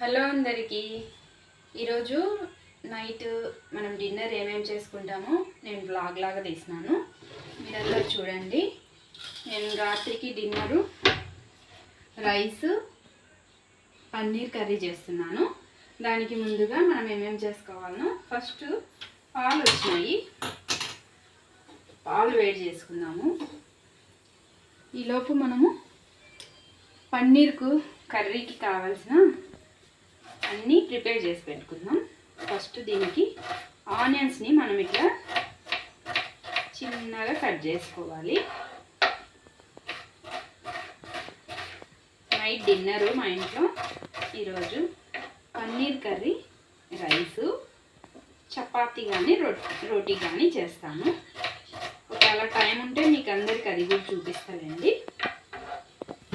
Hello అందరికీ ఈరోజు night మనం డిన్నర్ ఏమేమి చేసుకుంటామో నేను బ్లాగ్ లాగా తీసినాను. మీరందరూ చూడండి. నేను రాత్రికి డిన్నరు రైస్ పన్నీర్ కర్రీ చేస్తున్నాను. దానికి ముందుగా మనం ఏమేమి చేసుకోవాలనో ఫస్ట్ పాలు వచ్చినాయి, పాలు వేడి చేసుకుందాము. ఈలోపు మనము పన్నీర్కు కర్రీకి కావాల్సిన అన్నీ ప్రిపేర్ చేసి పెట్టుకుందాం. ఫస్ట్ దీనికి ఆనియన్స్ని మనం ఇట్లా చిన్నగా కట్ చేసుకోవాలి. నైట్ డిన్నరు మా ఇంట్లో ఈరోజు పన్నీర్ కర్రీ, రైసు, చపాతీ కానీ రోటీ కానీ చేస్తాను. ఒకవేళ టైం ఉంటే మీకు అందరికి అది కూడా చూపిస్తానండి.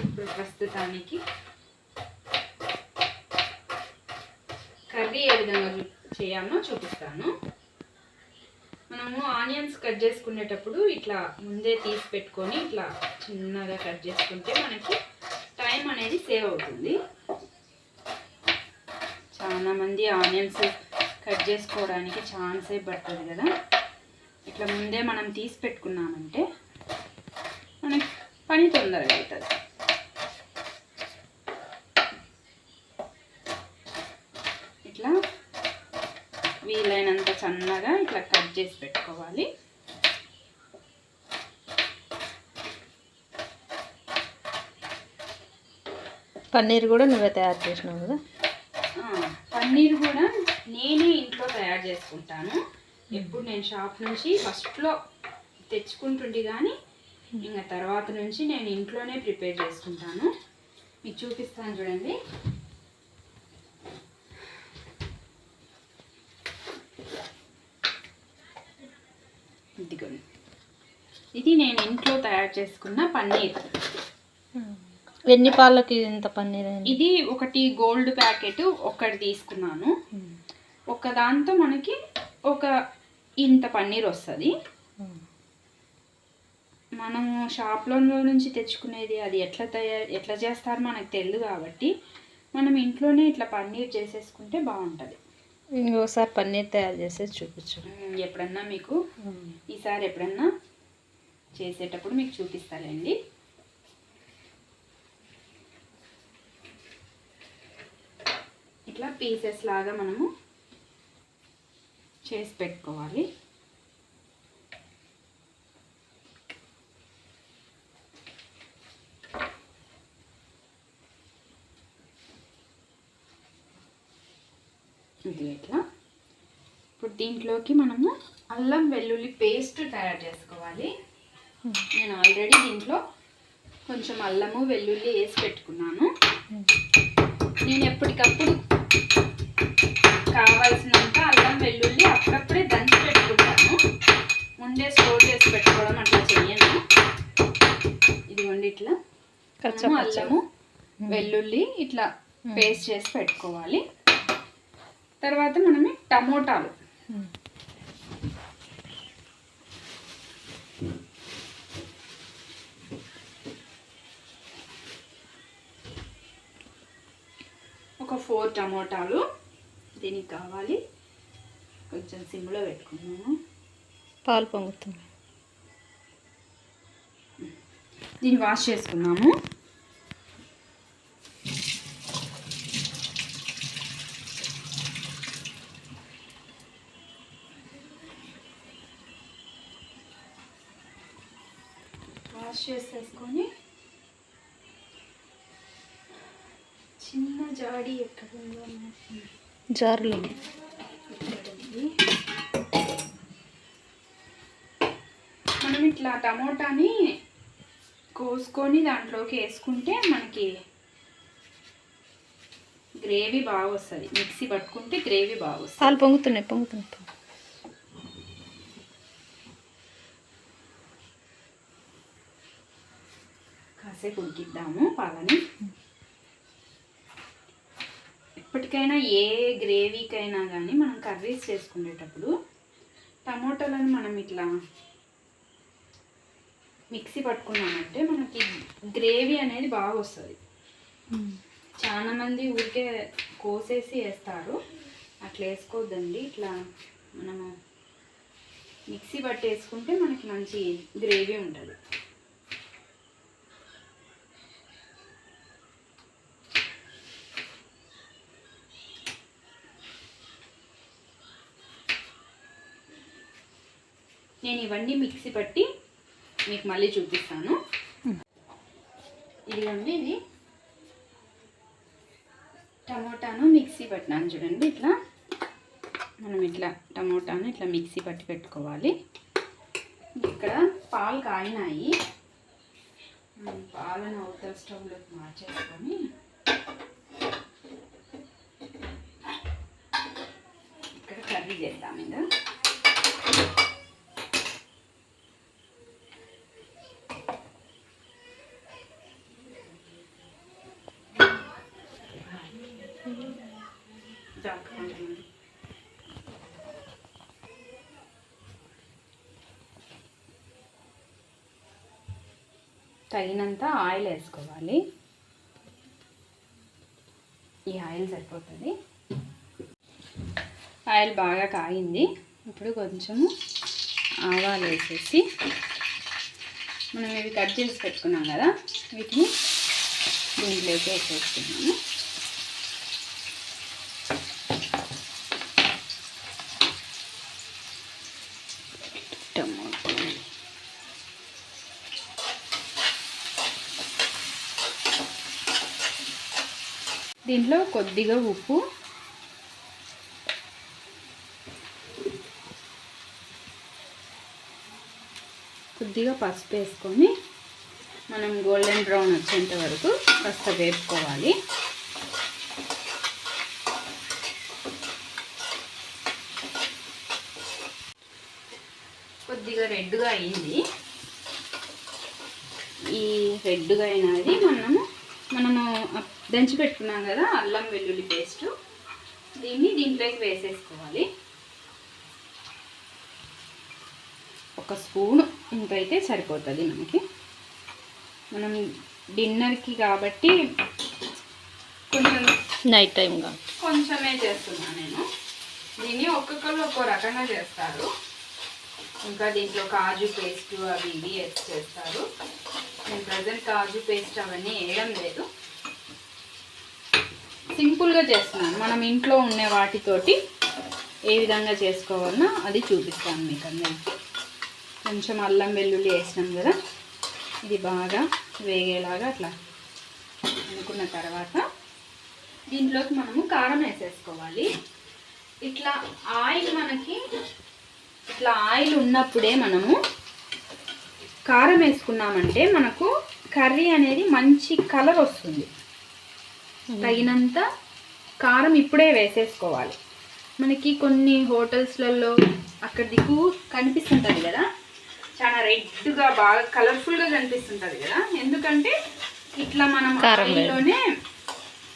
ఇప్పుడు ప్రస్తుతానికి కర్రీ ఏ విధంగా చేయాలో చూపిస్తాను. మనము ఆనియన్స్ కట్ చేసుకునేటప్పుడు ఇట్లా ముందే తీసి పెట్టుకొని ఇట్లా చిన్నగా కట్ చేసుకుంటే మనకి టైం అనేది సేవ్ అవుతుంది. చాలామంది ఆనియన్స్ కట్ చేసుకోవడానికి చాలా సేపు పడుతుంది కదా. ఇట్లా ముందే మనం తీసి పెట్టుకున్నామంటే మనకి పని తొందరగా అవుతుంది. ఇట్లా వీలైనంత సన్నగా ఇట్లా కట్ చేసి పెట్టుకోవాలి. పన్నీర్ కూడా నువ్వే తయారు చేసినావు కదా? పన్నీర్ కూడా నేనే ఇంట్లో తయారు చేసుకుంటాను. ఎప్పుడు నేను షాప్ నుంచి ఫస్ట్లో తెచ్చుకుంటుంటే కానీ ఇంకా తర్వాత నుంచి నేను ఇంట్లోనే ప్రిపేర్ చేసుకుంటాను. మీకు చూపిస్తాను చూడండి. ఇదిగోండి, ఇది నేను ఇంట్లో తయారు చేసుకున్న పన్నీర్. ఎన్ని పాలకి ఇంత పన్నీర్? ఇది ఒకటి గోల్డ్ ప్యాకెట్ ఒకటి తీసుకున్నాను. ఒక దాంతో మనకి ఒక ఇంత పన్నీర్ వస్తుంది. మనము షాప్లో నుంచి తెచ్చుకునేది అది ఎట్లా చేస్తారో మనకు తెలియదు కాబట్టి మనం ఇంట్లోనే ఇట్లా పన్నీర్ చేసేసుకుంటే బాగుంటుంది. ఇంకోసారి పన్నీర్ తయారు చేసేది చూపించు. ఎప్పుడన్నా మీకు ఈసారి ఎప్పుడన్నా చేసేటప్పుడు మీకు చూపిస్తానండి. ఇట్లా పీసెస్ లాగా మనము చేసి పెట్టుకోవాలి. ఇది ఇట్లా. ఇప్పుడు దీంట్లోకి మనము అల్లం వెల్లుల్లి పేస్ట్ తయారు చేసుకోవాలి. నేను ఆల్రెడీ దీంట్లో కొంచెం అల్లము వెల్లుల్లి వేసి పెట్టుకున్నాను. నేను ఎప్పటికప్పుడు కావాల్సినంత అల్లం వెల్లుల్లి అప్పుడప్పుడే దంచి పెట్టుకుంటాను. ముందే స్టోర్ చేసి పెట్టుకోవడం అట్లా చెయ్యను. ఇదిగోండి, ఇట్లా అల్లము వెల్లుల్లి ఇట్లా పేస్ట్ చేసి పెట్టుకోవాలి. తర్వాత మనమే టమోటాలు, ఒక 4 టమోటాలు దీనికి కావాలి. కొంచెం సిమ్లో పెట్టుకున్నాము. పాలు పొంగుతుంది. దీన్ని వాష్ చేసుకున్నాము. వాష్ చేసేసుకొని చిన్న జాడి ఎక్కడ ఉందో జారులో మనం ఇట్లా టమోటాని కోసుకొని దాంట్లోకి వేసుకుంటే మనకి గ్రేవీ బాగా వస్తుంది. మిక్సీ పట్టుకుంటే గ్రేవీ బాగా వస్తుంది. పాలు పొంగుతున్నాయి. కాసేపు ఉడికిద్దాము పాలని. ఎప్పటికైనా ఏ గ్రేవీకైనా కానీ మనం కర్రీస్ చేసుకునేటప్పుడు టమోటాలను మనం ఇట్లా మిక్సీ పట్టుకున్నామంటే మనకి గ్రేవీ అనేది బాగా వస్తుంది. చాలామంది ఊరికే కోసేసి వేస్తారు, అట్లా వేసుకోవద్దండి. ఇట్లా మనము మిక్సీ పట్టి వేసుకుంటే మనకి మంచి గ్రేవీ ఉంటుంది. నేను ఇవన్నీ మిక్సీ పట్టి మీకు మళ్ళీ చూపిస్తాను. ఇదిగోండి, ఇది టమోటాను మిక్సీ పట్టినాను చూడండి. ఇట్లా మనం ఇట్లా టమోటాను ఇట్లా మిక్సీ పట్టి పెట్టుకోవాలి. ఇక్కడ పాలు కాయినాయి, పాలను అవతల స్టవ్లోకి మార్చేసుకొని ఇక్కడ కర్రీ చేద్దాం. ఇంకా తగినంత ఆయిల్ వేసుకోవాలి. ఈ ఆయిల్ సరిపోతుంది. ఆయిల్ బాగా కాగింది. ఇప్పుడు కొంచెము ఆవాలు వేసేసి మనం ఇవి కట్ చేసి పెట్టుకున్నాం కదా, వీటిని దీంట్లోకి వేసేస్తున్నాము. టమాటో, దీంట్లో కొద్దిగా ఉప్పు, కొద్దిగా పసుపు వేసుకొని మనం గోల్డెన్ బ్రౌన్ వచ్చేంత వరకు కాస్త వేపుకోవాలి. కొద్దిగా రెడ్గా అయింది. ఈ రెడ్గా అయినది మనము దంచి పెట్టుకున్నాం కదా అల్లం వెల్లుల్లి పేస్ట్, దీంట్లోకి వేసేసుకోవాలి. ఒక స్పూన్ ఇంకైతే సరిపోతుంది మనకి. మనం డిన్నర్కి కాబట్టి కొంచెం నైట్ టైంగా కొంచెమే చేస్తున్నాను నేను. దీన్ని ఒక్కొక్కరు ఒక్కో రకంగా చేస్తారు. ఇంకా దీంట్లో కాజు పేస్ట్ అవి ఇవి వేసి చేస్తారు. నేను ప్రజెంట్ కాజు పేస్ట్ అవన్నీ వేయడం లేదు, సింపుల్గా చేస్తున్నాను. మనం ఇంట్లో ఉండే వాటితోటి ఏ విధంగా చేసుకోవాలన్నా అది చూపిస్తాను మీకు అందరికీ. కొంచెం అల్లం వెల్లుల్లి వేసినాం కదా, ఇది బాగా వేగేలాగా అట్లా అనుకున్న తర్వాత దీంట్లోకి మనము కారం వేసేసుకోవాలి. ఇట్లా ఆయిల్ మనకి ఇట్లా ఆయిల్ ఉన్నప్పుడే మనము కారం వేసుకున్నామంటే మనకు కర్రీ అనేది మంచి కలర్ వస్తుంది. తగినంత కారం ఇప్పుడే వేసేసుకోవాలి. మనకి కొన్ని హోటల్స్లలో అక్కడ దిక్కు కనిపిస్తుంటుంది కదా, చాలా రెడ్గా బాగా కలర్ఫుల్గా కనిపిస్తుంటుంది కదా, ఎందుకంటే ఇట్లా మనం ఆయిల్లోనే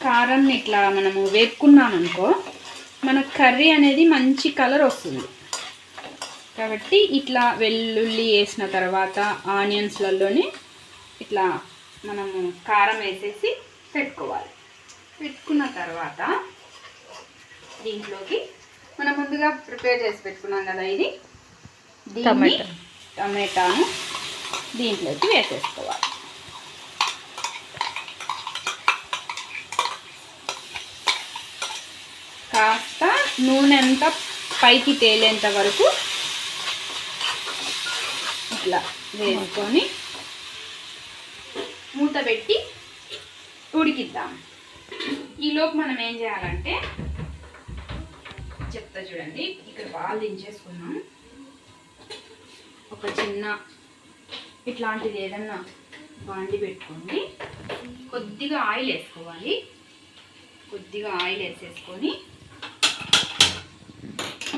కారంని ఇట్లా మనము వేపుకున్నామనుకో మనకు కర్రీ అనేది మంచి కలర్ వస్తుంది. కాబట్టి ఇట్లా వెల్లుల్లి వేసిన తర్వాత ఆనియన్స్లలోనే ఇట్లా మనము కారం వేసేసి పెట్టుకోవాలి. పెట్టుకున్న తర్వాత దీంట్లోకి మనం ముందుగా ప్రిపేర్ చేసి పెట్టుకున్నాం కదా, ఇది టమాటాను దీంట్లోకి వేసేసుకోవాలి. కాస్త నూనె అంతా పైకి తేలేంత వరకు ఇట్లా వేసుకొని మూత పెట్టి ఉడికిద్దాం. ఈలోపు మనం ఏం చేయాలంటే చెప్తా చూడండి. ఇక్కడ పాలు దించేసుకున్నాం. ఒక చిన్న ఇట్లాంటిది ఏదన్నా బాండి పెట్టుకోండి. కొద్దిగా ఆయిల్ వేసుకోవాలి. కొద్దిగా ఆయిల్ వేసేసుకొని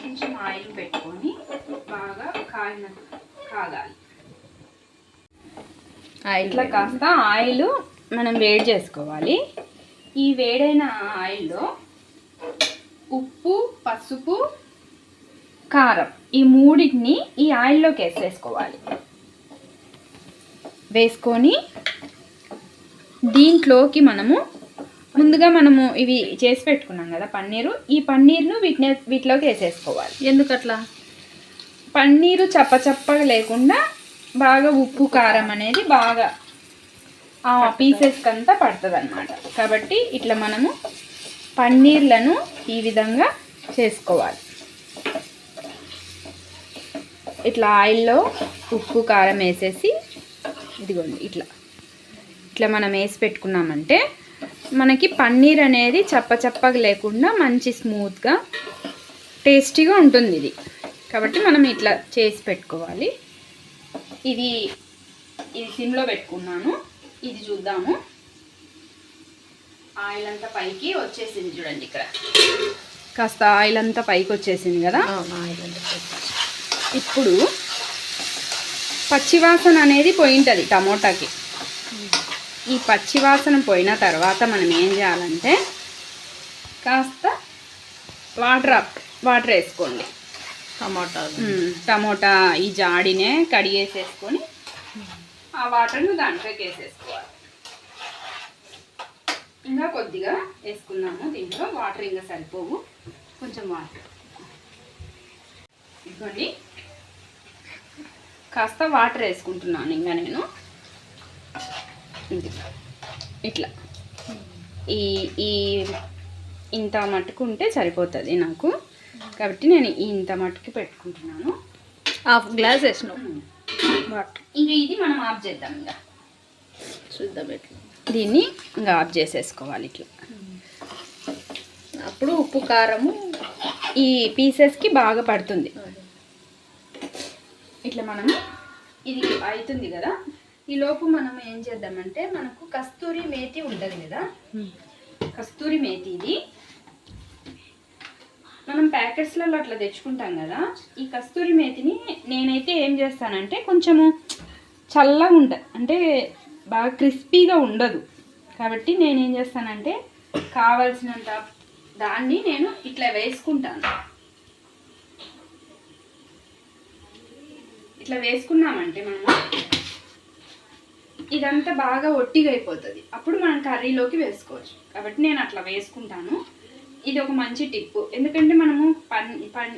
కొంచెం ఆయిల్ పెట్టుకొని బాగా కాగాలి. ఇట్లా కాస్త ఆయిల్ మనం వేడి చేసుకోవాలి. ఈ వేడైన ఆయిల్లో ఉప్పు, పసుపు, కారం ఈ మూడింటిని ఈ ఆయిల్లోకి వేసేసుకోవాలి. వేసుకొని దీంట్లోకి మనము ముందుగా మనము ఇవి చేసి పెట్టుకున్నాం కదా పన్నీరు, ఈ పన్నీర్ను వీటిలోకి వేసేసుకోవాలి. ఎందుకట్లా? పన్నీరు చప్పచప్పగా లేకుండా బాగా ఉప్పు కారం అనేది బాగా ఆ పీసెస్కి అంతా పడుతుంది అన్నమాట. కాబట్టి ఇట్లా మనము పన్నీర్లను ఈ విధంగా చేసుకోవాలి. ఇట్లా ఆయిల్లో ఉప్పు కారం వేసేసి ఇదిగోండి ఇట్లా మనం వేసి పెట్టుకున్నామంటే మనకి పన్నీర్ అనేది చప్పచప్పగా లేకుండా మంచి స్మూత్గా టేస్టీగా ఉంటుంది ఇది. కాబట్టి మనం ఇట్లా చేసి పెట్టుకోవాలి. ఇది సిమ్లో పెట్టుకున్నాను. ఇది చూద్దాము. ఆయిల్ అంతా పైకి వచ్చేసింది చూడండి. ఇక్కడ కాస్త ఆయిల్ అంతా పైకి వచ్చేసింది కదా. ఇప్పుడు పచ్చివాసన అనేది పోయింటుంది టమోటాకి. ఈ పచ్చివాసన పోయిన తర్వాత మనం ఏం చేయాలంటే కాస్త వాటర్ వేసుకోండి. టమోటా ఈ జాడినే కడిగేసేసుకొని ఆ వాటర్ను దాంట్లోకి వేసేసుకోవాలి. ఇంకా కొద్దిగా వేసుకున్నాము. దీంట్లో వాటర్ ఇంకా సరిపోవు, కొంచెం వాటర్ ఇదిగోండి. కాస్త వాటర్ వేసుకుంటున్నాను ఇంకా నేను. ఇట్లా ఈ ఇంత మట్టుకు ఉంటే సరిపోతుంది నాకు. కాబట్టి నేను ఇంత మట్టుకు పెట్టుకుంటున్నాను. హాఫ్ గ్లాస్ వేసినాం వాటర్. ఇంకా ఇది మనం ఆఫ్ చేద్దాం. ఇంకా చూద్దాం ఎట్లా. దీన్ని ఇంకా ఆఫ్ చేసేసుకోవాలి ఇట్లా. అప్పుడు ఉప్పు కారము ఈ పీసెస్కి బాగా పడుతుంది. ఇట్లా మనము ఇది అవుతుంది కదా. ఈ లోపు మనం ఏం చేద్దామంటే మనకు కస్తూరి మేతి ఉంటుంది కదా. కస్తూరి మేతి ఇది మనం ప్యాకెట్స్లలో అట్లా తెచ్చుకుంటాం కదా. ఈ కస్తూరి మేతిని నేనైతే ఏం చేస్తానంటే కొంచెము చల్లగా ఉంటుంది, అంటే బాగా క్రిస్పీగా ఉండదు. కాబట్టి నేనేం చేస్తానంటే కావాల్సినంత దాన్ని నేను ఇట్లా వేసుకుంటాను. ఇట్లా వేసుకున్నామంటే మనము ఇదంతా బాగా ఒట్టిగా అయిపోతుంది. అప్పుడు మనం కర్రీలోకి వేసుకోవచ్చు. కాబట్టి నేను అట్లా వేసుకుంటాను. ఇది ఒక మంచి టిప్. ఎందుకంటే మనము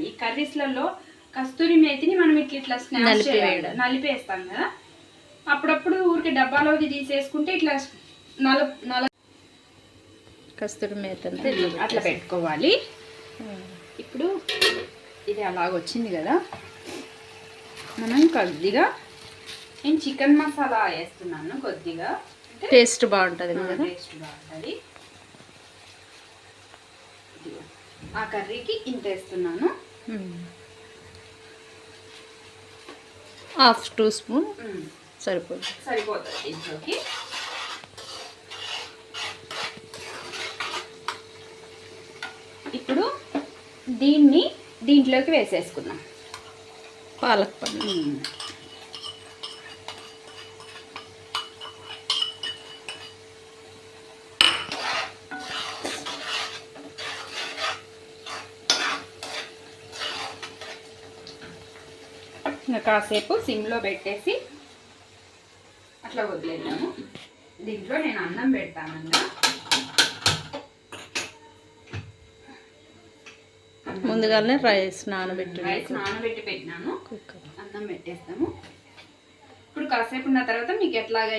ఈ కర్రీస్లలో కస్తూరి మేతిని మనం ఇట్లా నలిపేస్తాం కదా. అప్పుడప్పుడు ఊరికి డబ్బాలోకి తీసేసుకుంటే ఇట్లా నల కస్తూరి మేతి అట్లా పెట్టుకోవాలి. ఇప్పుడు ఇది అలాగొచ్చింది కదా. మనం కొద్దిగా నేను చికెన్ మసాలా వేస్తున్నాను. కొద్దిగా టేస్ట్ బాగుంటుంది కదా. టేస్ట్ బాగుంటుంది. ఆ కర్రీకి ఇంత వేస్తున్నాను. హాఫ్ 2 స్పూన్ సరిపోతుంది ఇంట్లోకి. ఇప్పుడు దీంట్లోకి వేసేసుకుందాం పాలక్ పన్నీర్. ఇంకా కాసేపు సిమ్లో పెట్టేసి అట్లా వదిలేద్దాము. దీంట్లో నేను అన్నం పెడతానన్నా. ముందుగానే రైస్ నానబెట్టి పెట్టినాను. అన్నం పెట్టేస్తాము. ఇప్పుడు కాసేపు ఉన్న తర్వాత మీకు ఎట్లాగా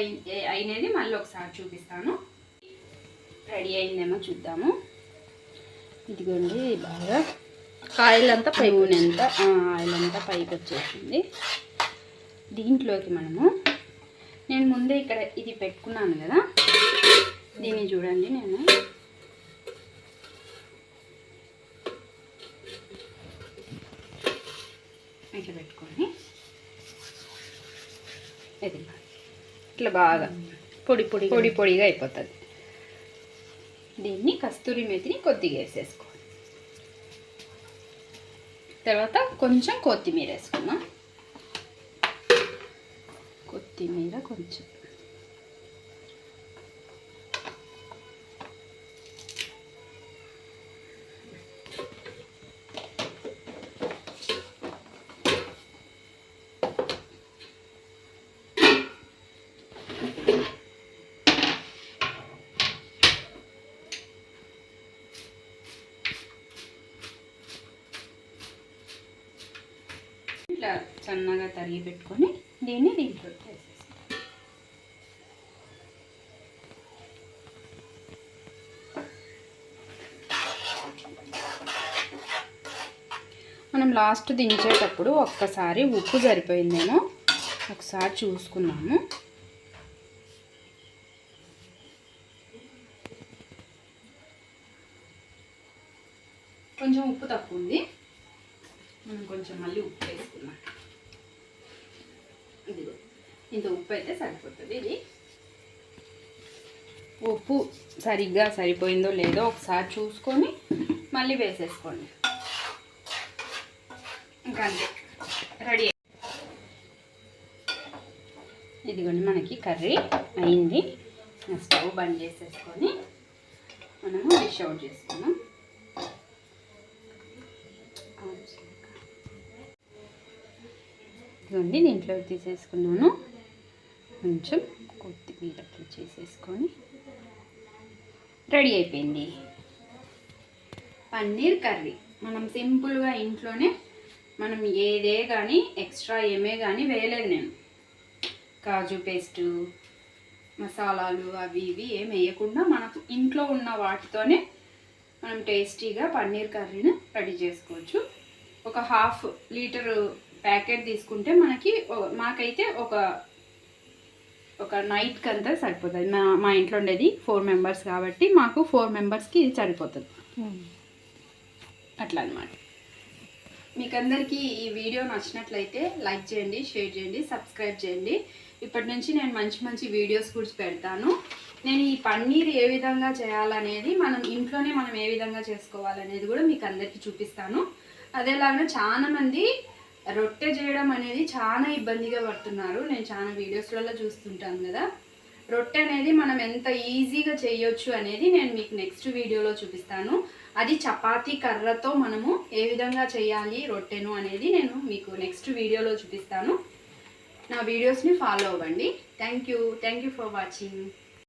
అయినది మళ్ళీ ఒకసారి చూపిస్తాను. రెడీ అయిందేమో చూద్దాము. ఇదిగోండి బాగా ఆయిల్ అంతా ఆయిల్ అంతా పైకి వచ్చేసింది. దీంట్లోకి నేను ముందే ఇక్కడ ఇది పెట్టుకున్నాను కదా. దీన్ని చూడండి, నేను ఇట్లా పెట్టుకొని ఇట్లా బాగా పొడిగా అయిపోతుంది. దీన్ని కస్తూరి మేతిని కొద్దిగా వేసేసుకోవాలి. తర్వాత కొంచెం కొత్తిమీర వేసుకుందాం. కొత్తిమీర కొంచెం. సన్నగా తరిగి పెట్టుకొని దీన్ని దీంట్లో వేసేస్తాం. మనం లాస్ట్ దించేటప్పుడు ఒక్కసారి ఉప్పు సరిపోయిందేమో ఒకసారి చూసుకున్నాము. కొంచెం ఉప్పు తక్కువ ఉంది, మనం కొంచెం మళ్ళీ ఉప్పు వేసుకున్నాం. ఇదిగో ఇంత ఉప్పు అయితే సరిపోతుంది. ఇది ఉప్పు సరిగ్గా సరిపోయిందో లేదో ఒకసారి చూసుకొని మళ్ళీ వేసేసుకోండి. ఇంకా అంతే, రెడీ. ఇదిగోండి మనకి కర్రీ అయింది. స్టవ్ బంద్ చేసేసుకొని మనము డిష్ అవుట్ చేసుకున్నాం. ఇదిగోండి దీంట్లో తీసేసుకున్నాను. కొంచెం కొత్తిమీర అట్లా చేసేసుకొని రెడీ అయిపోయింది పన్నీర్ కర్రీ. మనం సింపుల్గా ఇంట్లోనే మనం ఏదే కానీ ఎక్స్ట్రా ఏమే కానీ వేయలేదు. నేను కాజు పేస్టు మసాలాలు అవి ఇవి ఏం వేయకుండా మనకు ఇంట్లో ఉన్న వాటితోనే మనం టేస్టీగా పన్నీర్ కర్రీని రెడీ చేసుకోవచ్చు. ఒక 1/2 లీటర్ ప్యాకెట్ తీసుకుంటే మాకైతే ఒక నైట్కి అంతా సరిపోతుంది. మా ఇంట్లో ఉండేది 4 మెంబర్స్ కాబట్టి మాకు 4 మెంబర్స్కి ఇది సరిపోతుంది. అట్లా అన్నమాట. మీకు అందరికీ ఈ వీడియో నచ్చినట్లయితే లైక్ చేయండి, షేర్ చేయండి, సబ్స్క్రైబ్ చేయండి. ఇప్పటి నుంచి నేను మంచి మంచి వీడియోస్ కూడా పెడతాను. నేను ఈ పన్నీర్ ఏ విధంగా చేయాలనేది ఇంట్లోనే మనం ఏ విధంగా చేసుకోవాలనేది కూడా మీకు అందరికీ చూపిస్తాను. అదేలాగా చాలామంది రొట్టె చేయడం అనేది చాలా ఇబ్బందిగా పడుతున్నారు. నేను చాలా వీడియోస్లలో చూస్తుంటాను కదా. రొట్టె అనేది మనం ఎంత ఈజీగా చేయొచ్చు అనేది నేను మీకు నెక్స్ట్ వీడియోలో చూపిస్తాను. అది చపాతీ కర్రతో మనము ఏ విధంగా చేయాలి రొట్టెను అనేది నేను మీకు నెక్స్ట్ వీడియోలో చూపిస్తాను. నా వీడియోస్ని ఫాలో అవ్వండి. Thank you for watching.